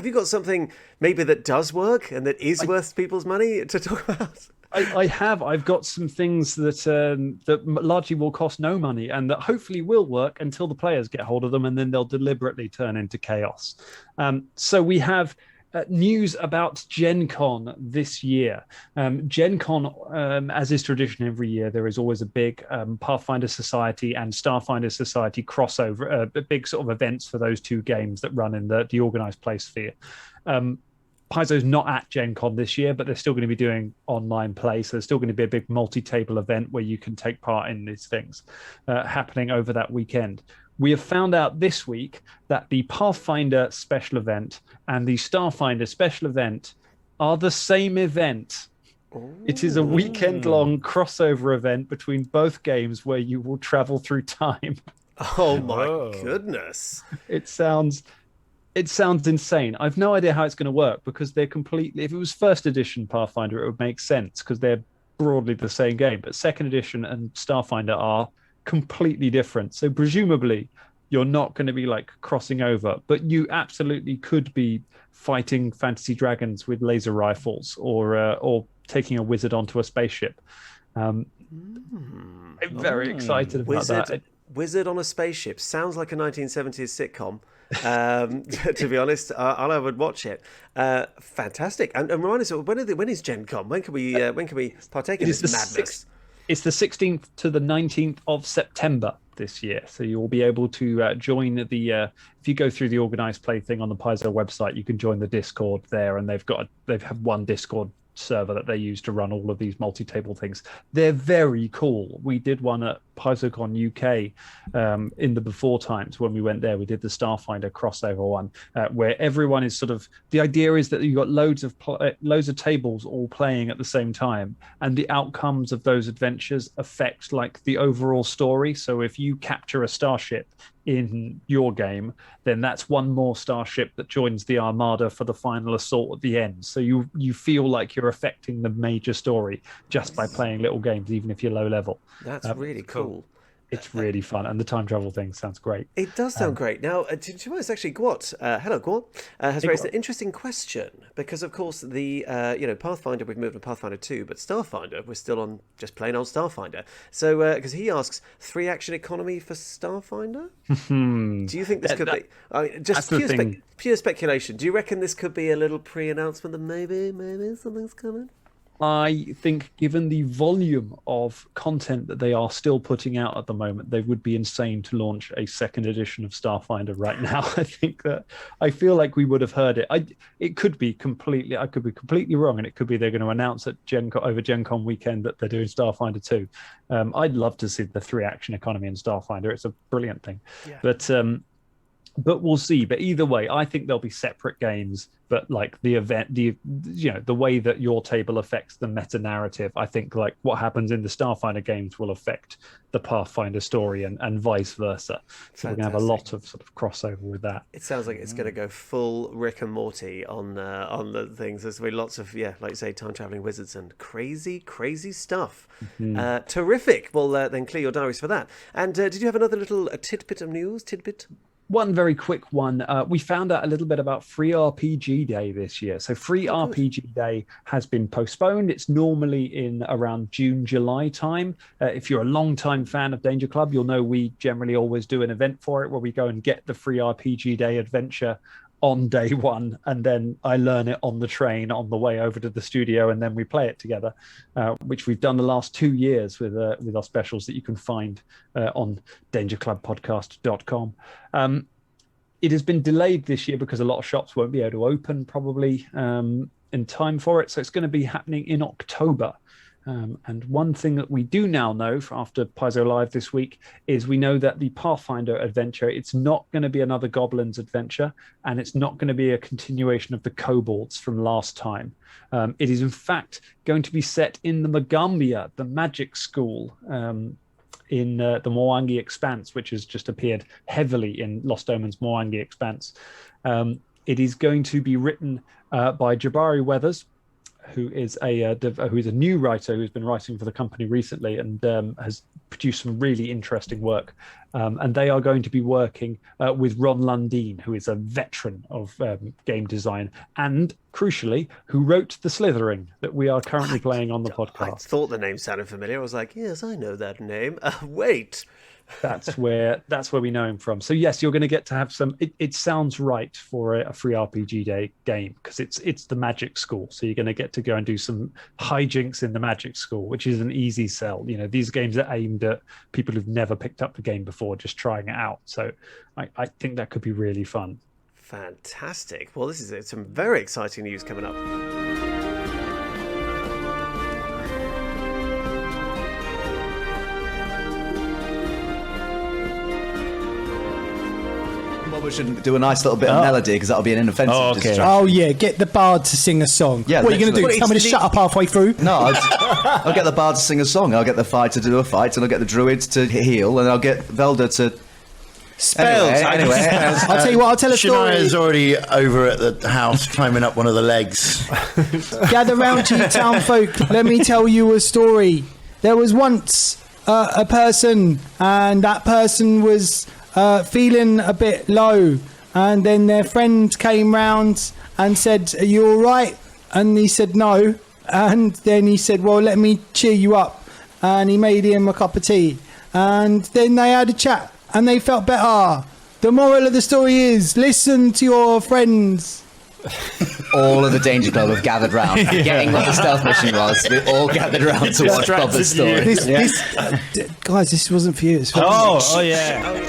you got something maybe that does work and that is worth people's money to talk about? I have. I've got some things that largely will cost no money and that hopefully will work until the players get hold of them, and then they'll deliberately turn into chaos. So we have news about Gencon this year. Gencon, as is tradition every year, there is always a big Pathfinder Society and Starfinder Society crossover, big sort of events for those two games that run in the organized play sphere. Paizo's not at Gen Con this year, but they're still going to be doing online play. So there's still going to be a big multi-table event where you can take part in these things happening over that weekend. We have found out this week that the Pathfinder special event and the Starfinder special event are the same event. Ooh. It is a weekend-long crossover event between both games where you will travel through time. Oh my goodness. It sounds insane. I've no idea how it's going to work because they're completely... If it was first edition Pathfinder, it would make sense because they're broadly the same game. But second edition and Starfinder are completely different. So presumably you're not going to be like crossing over, but you absolutely could be fighting fantasy dragons with laser rifles or taking a wizard onto a spaceship. I'm very excited about that. Wizard on a spaceship sounds like a 1970s sitcom. To be honest, I would watch it. Fantastic. And remind us, when is Gen Con? When can we partake in this madness? It's the 16th to the 19th of September this year. So you'll be able to join if you go through the organized play thing on the Paizo website, you can join the Discord there, and they have one Discord server that they use to run all of these multi-table things. They're very cool. We did one at PaizoCon UK in the before times when we went there. We did the Starfinder crossover one where everyone is sort of... The idea is that you've got loads of tables all playing at the same time, and the outcomes of those adventures affect like the overall story. So if you capture a starship in your game, then that's one more starship that joins the armada for the final assault at the end. So you feel like you're affecting the major story just by playing little games, even if you're low level. That's really cool. It's really fun, and the time travel thing sounds great. It does sound great. Now, to be honest, actually, Gwot, hello, Gwot, has raised an interesting question because, of course, the Pathfinder, we've moved to Pathfinder 2, but Starfinder, we're still on just plain old Starfinder. So, because he asks, 3-action economy for Starfinder? Do you think this could be... I mean, just pure speculation. Do you reckon this could be a little pre-announcement that maybe something's coming? I think given the volume of content that they are still putting out at the moment, they would be insane to launch a second edition of Starfinder right now. I feel like we would have heard it. I could be completely wrong, and it could be they're going to announce at over Gen Con weekend that they're doing Starfinder 2. I'd love to see the 3-action economy in Starfinder. It's a brilliant thing. Yeah. But we'll see. But either way, I think there'll be separate games. But like the event, the way that your table affects the meta narrative, I think like what happens in the Starfinder games will affect the Pathfinder story and vice versa. So we're going to have a lot of sort of crossover with that. It sounds like it's going to go full Rick and Morty on the things. There's going to be lots of like you say, time traveling wizards and crazy stuff. Mm-hmm. Terrific. Well, then clear your diaries for that. And did you have another little tidbit of news? One very quick one. We found out a little bit about Free RPG Day this year. So Free RPG Day has been postponed. It's normally in around June, July time. If you're a long-time fan of Danger Club, you'll know we generally always do an event for it where we go and get the Free RPG Day adventure on day one, and then I learn it on the train on the way over to the studio, and then we play it together, which we've done the last 2 years with our specials that you can find on dangerclubpodcast.com. It has been delayed this year because a lot of shops won't be able to open probably in time for it, so it's going to be happening in October. And one thing that we do now know after Paizo Live this week is we know that the Pathfinder adventure, it's not going to be another Goblins adventure, and it's not going to be a continuation of the Kobolds from last time. It is, in fact, going to be set in the Magambia, the magic school, in the Mwangi Expanse, which has just appeared heavily in Lost Omens Mwangi Expanse. It is going to be written by Jabari Weathers, who is a new writer who's been writing for the company recently and has produced some really interesting work. And they are going to be working with Ron Lundeen, who is a veteran of game design and, crucially, who wrote The Slithering that we are currently playing on the podcast. I thought the name sounded familiar. I was like, yes, I know that name. Wait. That's where we know him from. So yes, you're going to get to have some. It sounds right for a free RPG day game because it's the Magic School. So you're going to get to go and do some hijinks in the Magic School, which is an easy sell. You know, these games are aimed at people who've never picked up the game before, just trying it out. So I think that could be really fun. Fantastic. Well, this is some very exciting news coming up. We should do a nice little bit of melody because that'll be an inoffensive distraction. Oh yeah, get the bard to sing a song. Yeah, what are you going to do? Tell me to shut up halfway through? No, I'll get the bard to sing a song. I'll get the fighter to do a fight, and I'll get the druid to heal, and I'll get Velda to spells. Anyway, I'll tell you what. I'll tell a story. Shania's already over at the house, climbing up one of the legs. Gather round, ye town folk. Let me tell you a story. There was once a person, and that person was feeling a bit low, and then their friend came round and said, "Are you all right?" And he said no, and then he said, "Well, let me cheer you up," and he made him a cup of tea, and then they had a chat and they felt better. The moral of the story is listen to your friends. All of the Danger Club have gathered round, getting what the stealth mission was. We all gathered round to watch Bob's story. Guys, this wasn't for you. It's for Oh yeah.